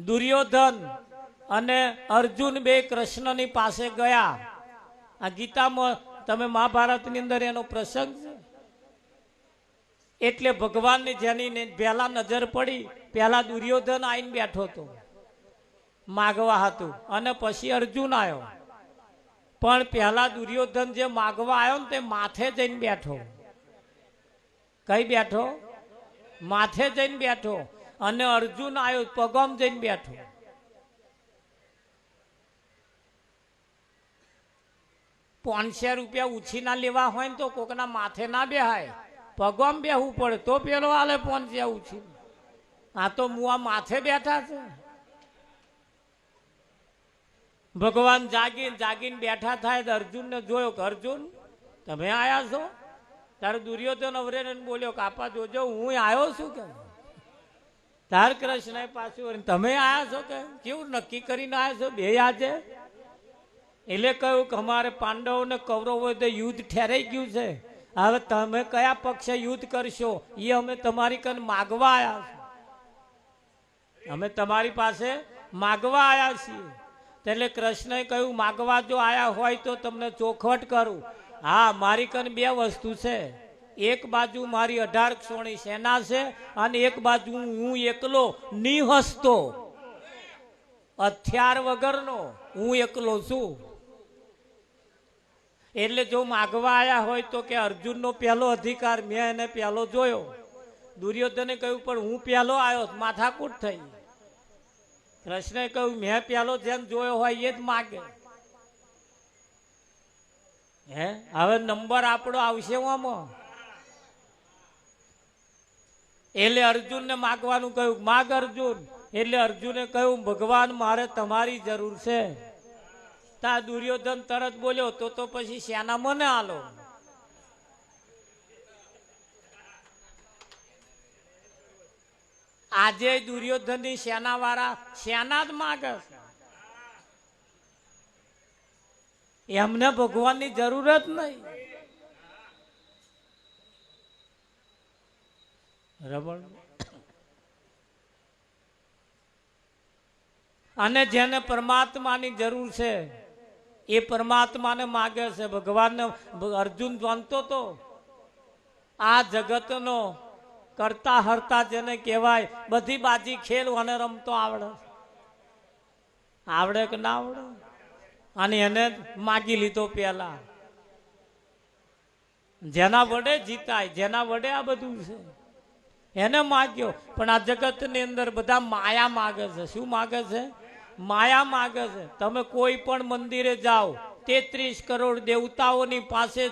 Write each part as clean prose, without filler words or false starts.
દુર્યોધન અને અર્જુન બે કૃષ્ણની પાસે ગયા. આ ગીતામાં તમે મહાભારતની અંદર એનો પ્રસંગ છે. એટલે ભગવાનની જેની પહેલા નજર પડી, પહેલા દુર્યોધન આવીને બેઠો હતો માગવા હતું, અને પછી અર્જુન આવ્યો. પણ પહેલા દુર્યોધન જે માગવા આવ્યો ને તે માથે જઈને બેઠો. કઈ બેઠો? માથે જઈને બેઠો. અને અર્જુન આવ્યો પગમ જઈને બેઠો. ₹500 ઉછીના લેવા હોય ને તો કોકના માથે ના બેહાય, પગમ બેહવું પડે તો પેલો હાલે 500 ઉછી. આ તો મુઆ માથે બેઠા છે. ભગવાન જાગીને બેઠા થાય તો અર્જુનને જોયો કે અર્જુન તમે આયા છો? તારે દુર્યોધન અવરે બોલ્યો કાપા જોજો હું આવ્યો છું કે. તાર કૃષ્ણ પાછું તમે આયા છો કે કેવું નક્કી કરીને આવ્યા છો બે આજે? એટલે કહ્યું કે અમારે પાંડવો ને કૌરવો યુદ્ધ ઠેરાઈ ગયું છે, હવે તમે કયા પક્ષે યુદ્ધ કરશો એ અમે તમારી કન માગવા આવ્યા છીએ. અમે તમારી પાસે માગવા આવ્યા છીએ. એટલે કૃષ્ણએ કહ્યું માગવા જો આયા હોય તો તમને ચોખવટ કરું. હા, મારી કન બે વસ્તુ છે. એક બાજુ મારી 18 સોની સેના છે અને એક બાજુ હું એકલો નિહસ્તો હથિયાર વગરનો હું એકલો છું. એટલે જો માગવા આયા હોય તો કે અર્જુનનો પહેલો અધિકાર મેં એને પહેલો જોયો. દુર્યોધને કહ્યું પણ હું પહેલો આવ્યો, માથાકૂટ થઈ. કૃષ્ણએ કહ્યું મેં પહેલો જેમ જોયો હોય એ જ માગે. હવે નંબર આપણો આવશે આમાં. એટલે અર્જુનને માગવાનું કહ્યું, માગ અર્જુન. એટલે અર્જુને કહ્યું ભગવાન મારે તમારી જરૂર છે. તા દુર્યોધન તરત બોલ્યો તો પછી સેના મને આલો. આજે દુર્યોધન ની સેના વાળા સેના જ માગે છે. એમને ભગવાનની જરૂર જ નહીં. રમણ. અને જેને પરમાત્માની જરૂર છે એ પરમાત્માને માગે છે. ભગવાનને અર્જુન જાણતો તો આ જગતનો કરતા હરતા જેને કહેવાય, બધી બાજી ખેલ અને રમતો આવડે. આવડે કે ના આવડે? અને એને માગી લીધો પેલા. જેના વડે જીતાય, જેના વડે આ બધું છે એને માગ્યો. પણ આ જગતની અંદર બધા માયા માગે છે. શું માગે છે? માયા માગે છે. તમે કોઈ પણ મંદિરે જાઓ, 33 કરોડ દેવતાઓની પાસે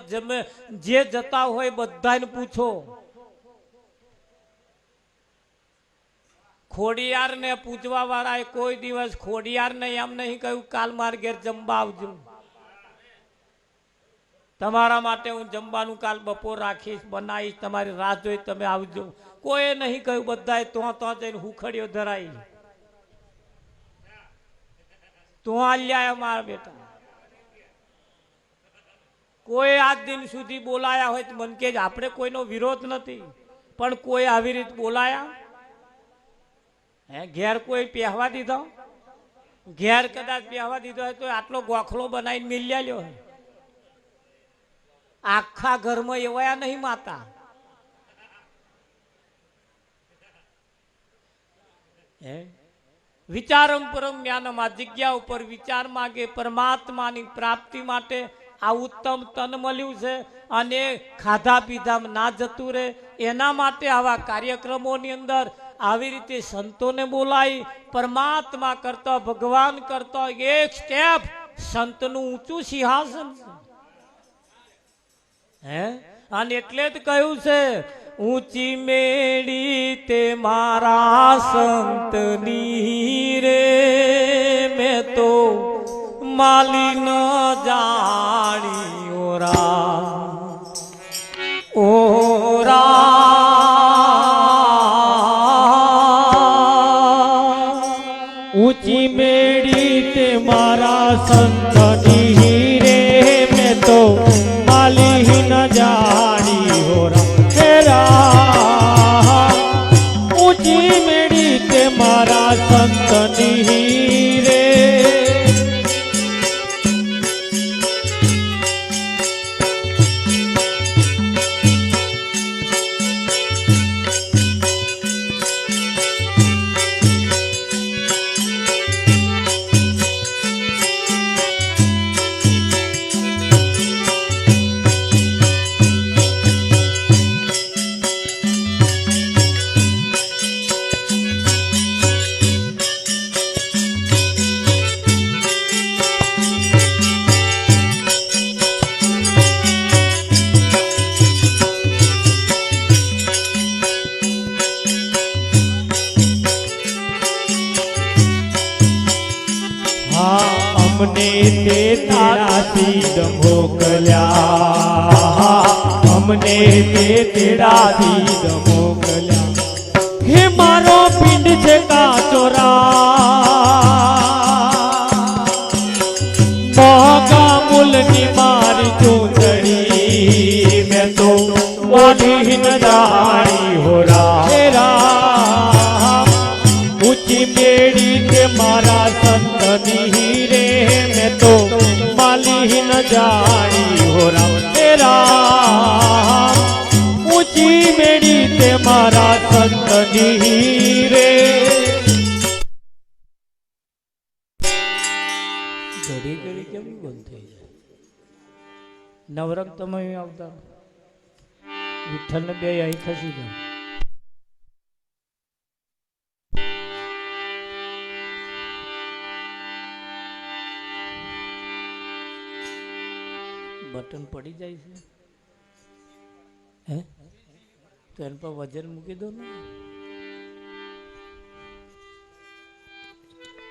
જે જતા હોય બધાને પૂછો. ખોડિયાર ને પૂજવા વાળા કોઈ દિવસ ખોડિયાર ને એમ નહીં કહ્યું કાલ માર ઘેર જમવા આવજો, તમારા માટે હું જમવાનું કાલ બપોર રાખીશ, બનાવીશ, તમારી રાહ જોઈ તમે આવજો. કોઈ નહીં કહ્યું. બધાએ તો જઈને હુખડીઓ ધરાઈ. તો આલ્યા મારા બેટા. કોઈ આજ દિન સુધી બોલાયા હોય તો મન કે આપણે કોઈનો વિરોધ નથી, પણ કોઈ આવી રીતે બોલાયા? ઘેર કોઈ પહેવા દીધો? ઘેર કદાચ પહેવા દીધો હોય તો આટલો ગોખલો બનાવીને મિલ્યા લ્યો. આખા ઘરમાં એવાયા નહીં માતા. વિચારમ પરમ જ્ઞાનમ. આ જગ્યા ઉપર વિચાર માગે. પરમાત્માની પ્રાપ્તિ માટે આ ઉત્તમ તન મળ્યું છે અને ખાધા પીધામાં ના જતું રહે એના માટે આવા કાર્યક્રમોની અંદર આવી રીતે સંતોને બોલાવી પરમાત્મા કરતા, ભગવાન કરતા એક સ્ટેપ સંતનું ઊંચું સિંહાસન છે. અને એટલે જ કહ્યું છે ઊંચી મેળી તે મારા સંતની રે, મેં તો માલી ન જાણી ઓરા ઊંચી મેળી તે મારા સંતની રે, મેં તો માલી ન જાણી ઓરા. ઊંચી મેળી તે મારા સંત સંતની રે અમને તે તેરાથી મોકલ્યા અમને તે તેરાથી મોકલ્યા હે મારો પિંડ છે કાચોરા મોગા મૂલની મારી ચૂંટણી મેં તો ઓઢી ન જાણી હોરા ઊંચી મેળી તે મારા સંતની રે મેં તો માલી ન જાણી હો રામ તેરા ઊંચી મેળી તે મારા સંતની રે ઘડી ઘડી કેમ બંધ થઈ જાય નવરંગ તમે આવતા વિઠ્ઠલ ને બે અહીં ખસી જાઓ બટન પડી જાય છે હે તો એના પર વજન મૂકી દો ને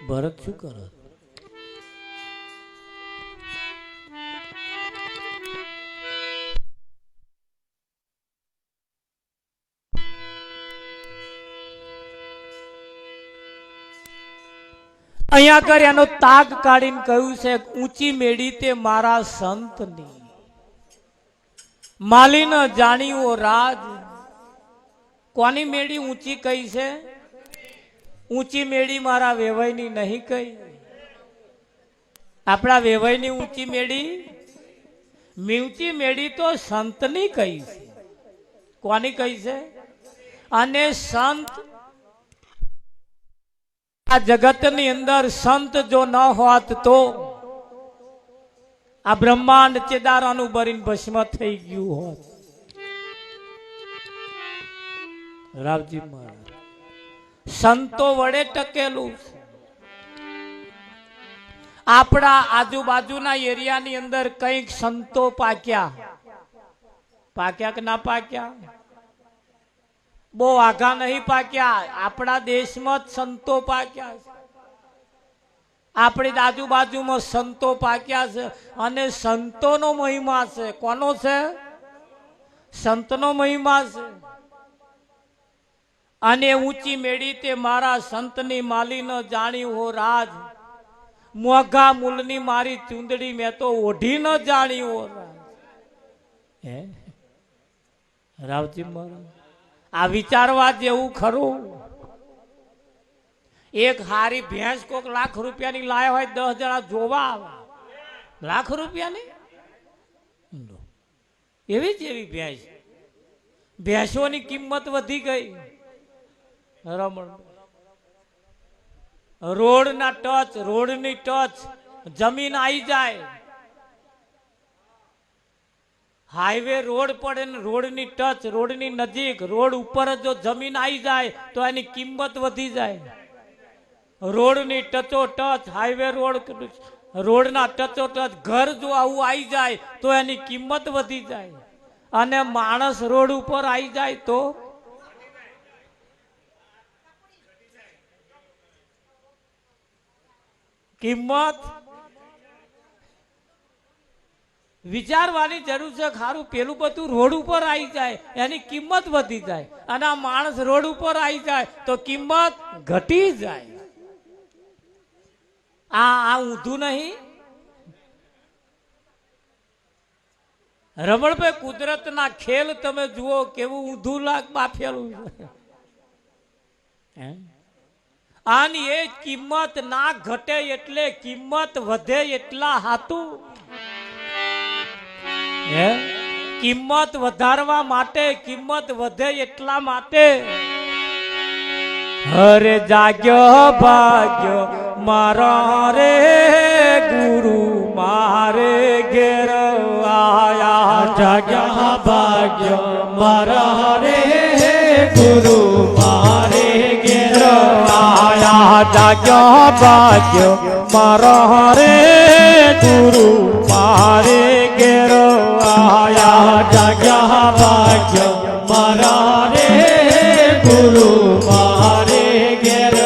ભરત શું કરે અહીંયા કર એનો તાગ કાઢીને કહ્યું છે ઊંચી મેળી તે મારા સંતની માલી ન જાણ્યો રાજ કોની મેળી ઊંચી કઈ છે ઊંચી મેળી મારા વેવાઈની નહીં કઈ આપણા વેવાઈની ઊંચી મેળી ઊંચી મેળી તો સંતની કઈ છે કોની કઈ છે અને સંત આ જગતની અંદર સંત જો ન હોત તો આ બ્રહ્માંડ ચેદારાનું બરીને ભસ્મ થઈ ગયું હોત રાવજી મહારાજ સંતો વડે ટકેલું છે આપણા આજુબાજુના એરિયાની અંદર કંઈક સંતો પાક્યા કે ના પાક્યા બહુ આઘા નહીં પાક્યા આપણા દેશમાં જ સંતો પાક્યા છે આપણી આજુબાજુમાં સંતો પાક્યા છે અને સંતોનો મહિમા છે કોનો છે સંતનો મહિમા છે અને ઊંચી મેળી તે મારા સંતની માલી ન જાણી હો રાજ મોઘા મૂલની મારી ચૂંદડી મેં તો ઓઢી ન જાણી હો રાજ હે રાવજી મહારાજ આ વિચારવા જેવું ખરું એક હારી ભેંસ કોક લાખ રૂપિયાની લાયા હોય 10 જણા જોવા આવે લાખ રૂપિયાની એવી જ એવી ભેંસ ભેંસોની કિંમત વધી ગઈ રમણ રોડના ટચ રોડની ટચ જમીન આવી જાય હાઈવે રોડ પડે ને રોડની ટચ રોડની નજીક રોડ ઉપર જો જમીન આવી જાય તો એની કિંમત વધી જાય રોડની ટચો ટચ હાઈવે રોડના ટચો ટચ ઘર જો આવું આવી જાય તો એની કિંમત વધી જાય અને માણસ રોડ ઉપર આવી જાય તો કિંમત વિચારવાની જરૂર છે ખારું પેલું બધું રોડ ઉપર આવી જાય એની કિંમત વધી જાય અને આ માણસ રોડ ઉપર આવી જાય તો કિંમત ઘટી જાય આ ઊંધું નહીં રમણભાઈ કુદરતના ખેલ તમે જુઓ કેવું ઊંધું લાગ બાફેલું આની એ કિંમત ના ઘટે એટલે કિંમત વધે એટલા હાતું હે કિંમત વધારવા માટે કિંમત વધે એટલા માટે હરે જાગ્યો ભાગ્યો મારા રે ગુરુ મારે ઘેર આયા જાગ્યા ભાગ્ય મારા રે ગુરુ મારે ઘેર આયા જાગ્યો ભાગ્યો મારા રે ગુરુ મારે ઘેર આયા જાગ્યા ભાગ્ય મારા રે ગુરુ મારે ઘેર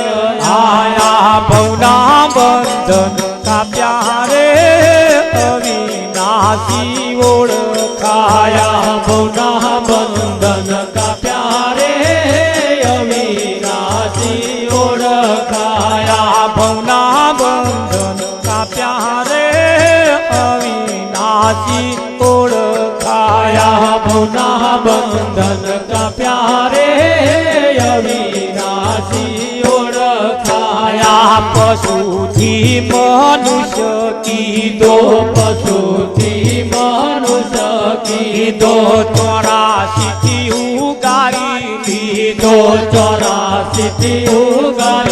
આયા ભવના બંધન કાપ્યા રે અવિનાશી ઓળખાયા ભવના બંધન કાપ્યા રે અવિનાશી ઓળખાયા ભવના બંધન કાપ્યા રે અવિનાશી ઓળખાયા ભવના બંધન કાપ્યા રે અવિનાશી ઓળખાયા પશુથી મનુષ્ય કીધો પશુથી મનુષ્ય કીધો 84 થી ઉગારી લીધો 84 થી ઉગારી